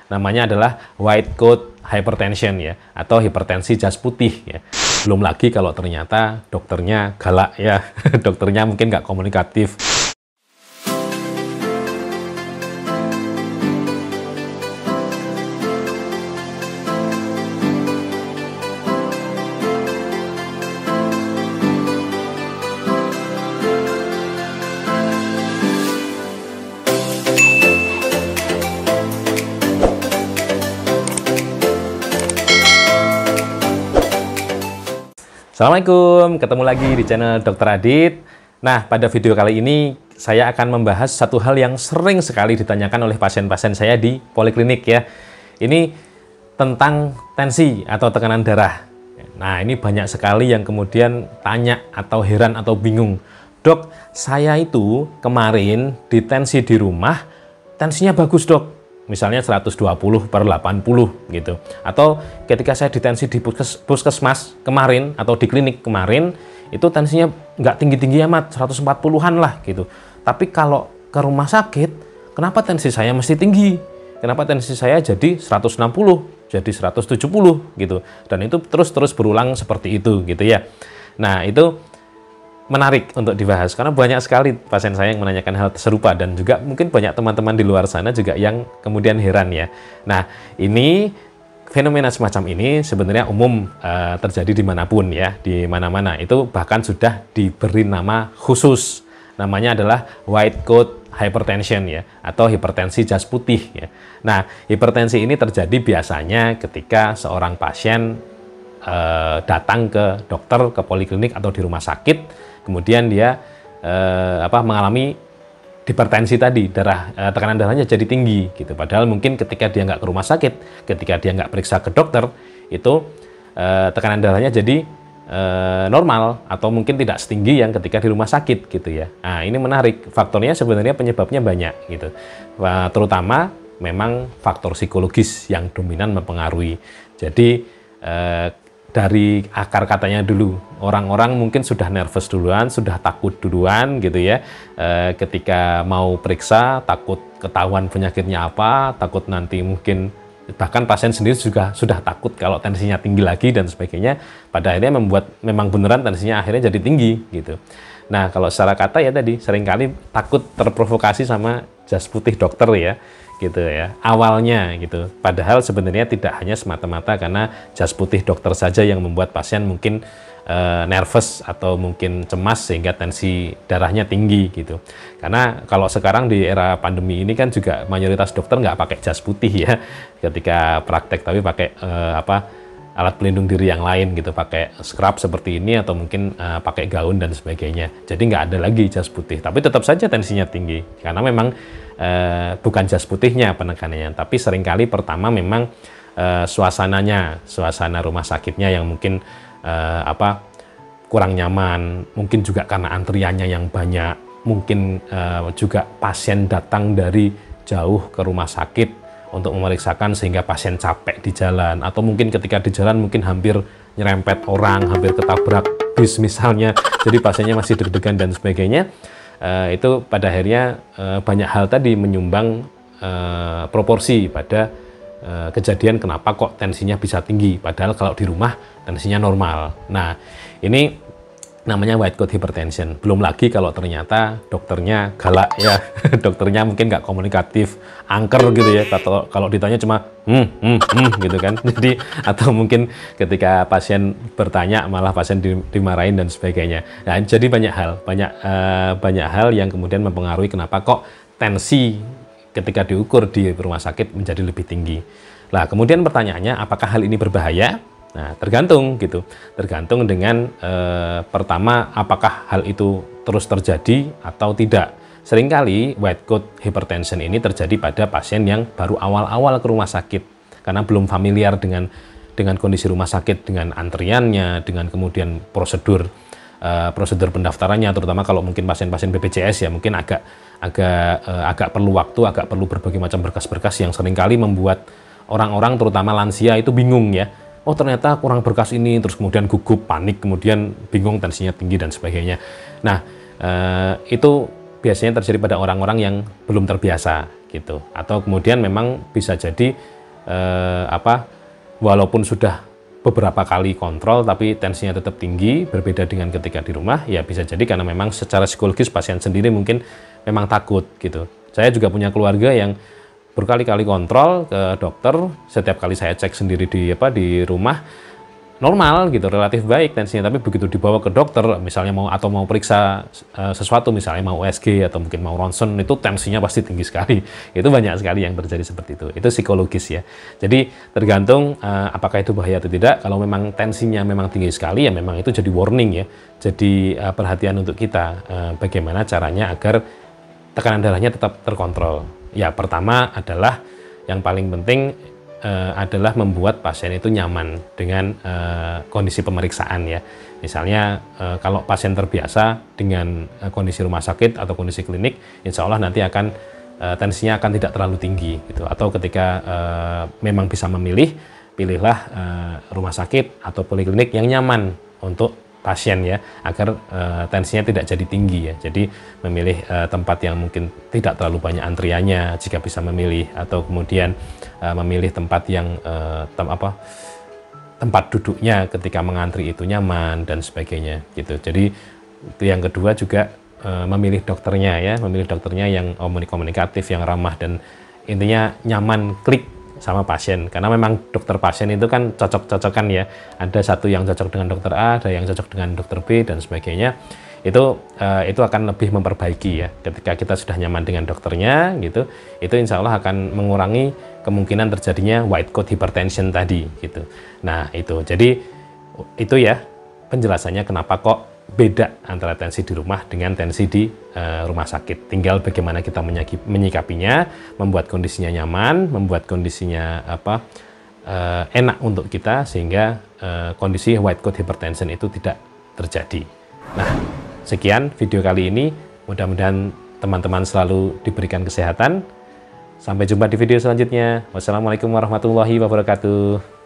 Namanya adalah white coat hypertension ya, atau hipertensi jas putih ya. Belum lagi kalau ternyata dokternya galak ya, dokternya mungkin nggak komunikatif. Assalamualaikum, ketemu lagi di channel Dr. Adit. Nah, pada video kali ini saya akan membahas satu hal yang sering sekali ditanyakan oleh pasien-pasien saya di poliklinik ya. Ini tentang tensi atau tekanan darah. Nah, ini banyak sekali yang kemudian tanya atau heran atau bingung. Dok, saya itu kemarin ditensi di rumah, tensinya bagus dok. Misalnya 120/80 gitu. Atau ketika saya ditensi di puskesmas kemarin atau di klinik kemarin, itu tensinya nggak tinggi-tinggi amat, 140-an lah gitu. Tapi kalau ke rumah sakit, kenapa tensi saya mesti tinggi? Kenapa tensi saya jadi 160, jadi 170 gitu. Dan itu terus berulang seperti itu gitu ya. Nah, itu menarik untuk dibahas karena banyak sekali pasien saya yang menanyakan hal serupa dan juga mungkin banyak teman-teman di luar sana juga yang kemudian heran ya. Nah, ini fenomena semacam ini sebenarnya umum terjadi dimanapun ya, di mana-mana. Itu bahkan sudah diberi nama khusus, namanya adalah white coat hypertension ya, atau hipertensi jas putih ya. Nah, hipertensi ini terjadi biasanya ketika seorang pasien datang ke dokter, ke poliklinik atau di rumah sakit. Kemudian dia mengalami hipertensi tadi, tekanan darahnya jadi tinggi gitu. Padahal mungkin ketika dia nggak ke rumah sakit, ketika dia nggak periksa ke dokter, itu tekanan darahnya jadi normal atau mungkin tidak setinggi yang ketika di rumah sakit gitu ya. Nah, ini menarik. Faktornya sebenarnya penyebabnya banyak gitu. Terutama memang faktor psikologis yang dominan mempengaruhi. Jadi dari akar katanya dulu, orang-orang mungkin sudah nervous duluan, sudah takut duluan gitu ya. Ketika mau periksa, takut ketahuan penyakitnya apa, takut nanti mungkin bahkan pasien sendiri juga sudah takut kalau tensinya tinggi lagi dan sebagainya. Pada akhirnya membuat memang beneran tensinya akhirnya jadi tinggi gitu. Nah, kalau secara kata ya tadi seringkali takut terprovokasi sama jas putih dokter ya. Gitu ya, awalnya gitu. Padahal sebenarnya tidak hanya semata-mata karena jas putih dokter saja yang membuat pasien mungkin nervous atau mungkin cemas sehingga tensi darahnya tinggi gitu. Karena kalau sekarang di era pandemi ini kan juga mayoritas dokter nggak pakai jas putih ya ketika praktek, tapi pakai alat pelindung diri yang lain gitu, pakai scrub seperti ini atau mungkin pakai gaun dan sebagainya. Jadi nggak ada lagi jas putih, tapi tetap saja tensinya tinggi karena memang bukan jas putihnya penekanannya, tapi seringkali pertama memang suasana rumah sakitnya yang mungkin kurang nyaman, mungkin juga karena antriannya yang banyak, mungkin juga pasien datang dari jauh ke rumah sakit untuk memeriksakan sehingga pasien capek di jalan, atau mungkin ketika di jalan mungkin hampir nyerempet orang, hampir ketabrak bis misalnya, jadi pasiennya masih deg-degan dan sebagainya. Itu pada akhirnya banyak hal tadi menyumbang proporsi pada kejadian kenapa kok tensinya bisa tinggi, padahal kalau di rumah tensinya normal. Nah, ini namanya white coat hypertension. Belum lagi kalau ternyata dokternya galak ya, dokternya mungkin nggak komunikatif, angker gitu ya, kalau ditanya cuma gitu kan. Jadi atau mungkin ketika pasien bertanya malah pasien dimarahin dan sebagainya. Nah, jadi banyak hal yang kemudian mempengaruhi kenapa kok tensi ketika diukur di rumah sakit menjadi lebih tinggi. Nah, kemudian pertanyaannya, apakah hal ini berbahaya? Nah, tergantung gitu. Tergantung dengan pertama, apakah hal itu terus terjadi atau tidak. Seringkali white coat hypertension ini terjadi pada pasien yang baru awal-awal ke rumah sakit karena belum familiar dengan kondisi rumah sakit, dengan antriannya, dengan kemudian prosedur pendaftarannya, terutama kalau mungkin pasien-pasien BPJS ya, mungkin agak perlu waktu, agak perlu berbagai macam berkas-berkas yang seringkali membuat orang-orang terutama lansia itu bingung ya. Oh, ternyata kurang berkas ini, terus kemudian gugup, panik, kemudian bingung, tensinya tinggi dan sebagainya. Nah, itu biasanya terjadi pada orang-orang yang belum terbiasa gitu, atau kemudian memang bisa jadi walaupun sudah beberapa kali kontrol tapi tensinya tetap tinggi, berbeda dengan ketika di rumah, ya bisa jadi karena memang secara psikologis pasien sendiri mungkin memang takut gitu. Saya juga punya keluarga yang berkali-kali kontrol ke dokter, setiap kali saya cek sendiri di rumah normal gitu, relatif baik tensinya, tapi begitu dibawa ke dokter misalnya mau periksa sesuatu, misalnya mau USG atau mungkin mau ronsen, itu tensinya pasti tinggi sekali. Itu banyak sekali yang terjadi seperti itu psikologis ya. Jadi tergantung apakah itu bahaya atau tidak. Kalau memang tensinya memang tinggi sekali, ya memang itu jadi warning ya, jadi perhatian untuk kita, bagaimana caranya agar tekanan darahnya tetap terkontrol. Ya pertama adalah yang paling penting adalah membuat pasien itu nyaman dengan kondisi pemeriksaan ya. Misalnya kalau pasien terbiasa dengan kondisi rumah sakit atau kondisi klinik, insya Allah nanti akan tensinya akan tidak terlalu tinggi gitu. Atau ketika memang bisa memilih, pilihlah rumah sakit atau poliklinik yang nyaman untuk pasien ya, agar tensinya tidak jadi tinggi ya. Jadi memilih tempat yang mungkin tidak terlalu banyak antriannya jika bisa memilih, atau kemudian memilih tempat yang tempat duduknya ketika mengantri itu nyaman dan sebagainya gitu. Jadi itu yang kedua juga memilih dokternya ya, memilih dokternya yang komunikatif, yang ramah, dan intinya nyaman, klik sama pasien, karena memang dokter pasien itu kan cocok-cocokan ya, ada satu yang cocok dengan dokter A, ada yang cocok dengan dokter B dan sebagainya. Itu akan lebih memperbaiki ya, ketika kita sudah nyaman dengan dokternya gitu, itu insya Allah akan mengurangi kemungkinan terjadinya white coat hypertension tadi gitu. Nah itu, jadi itu ya penjelasannya kenapa kok beda antara tensi di rumah dengan tensi di rumah sakit. Tinggal bagaimana kita menyikapinya, membuat kondisinya nyaman, membuat kondisinya enak untuk kita, sehingga kondisi white coat hypertension itu tidak terjadi. Nah, sekian video kali ini. Mudah-mudahan teman-teman selalu diberikan kesehatan. Sampai jumpa di video selanjutnya. Wassalamualaikum warahmatullahi wabarakatuh.